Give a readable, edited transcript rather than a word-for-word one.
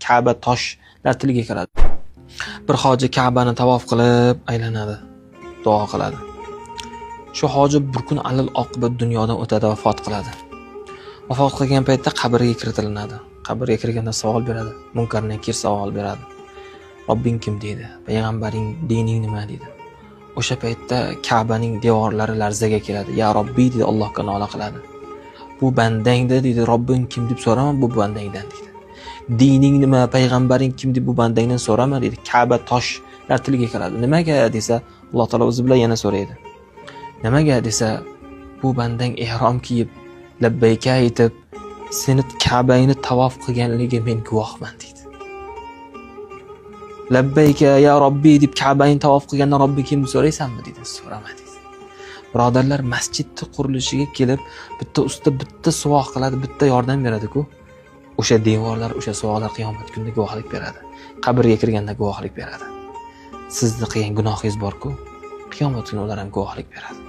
Ka'ba toshlar tiliga kiradi. Bir hoji Ka'bani tavof qilib aylanadi, duo qiladi. Shu hoji bir kun alal oqibat dunyodan o'tadi, vafot qiladi. Vafot qilgan paytda qabrga kiritilinadi. Qabrga kirganda savol beradi. Munkar Nakir savol beradi. Robbing kim deydi? Payg'ambaring, dining nima deydi? O'sha paytda Ka'baning devorlari larzaga keladi. Ya Robbiy deydi, Allohga nola qiladi. Bu bandangda deydi, Robbing kim deb so'raman, bu bandangdan deydi. Dining nima, payg'ambaring kim deb bu bandangdan so'rama deydi. Ka'ba toshlar tiliga kiradi. Nimaga desa, Alloh taolo o'zi bilan yana so'raydi. Nimaga desa, bu bandang ihrom kiyib, labbayka aytib, seni Ka'bangni tavof qilganligiga men guvohman deydi. Labbayka ya Robbiy deb Ka'bani tavof qilganda Robbi kim deb so'raysanmi deydi. So'rama deydi. Birodarlar, masjidni qurilishiga kelib, bitta usta bitta suvoq qiladi, bitta yordam beradi-ku. O'sha devorlar, o'sha suvoqlar qiyomat kunida guvohlik beradi. Qabrga kirganda guvohlik beradi. Sizni qilgan gunohingiz bor-ku, qiyomat kuni ular ham guvohlik beradi.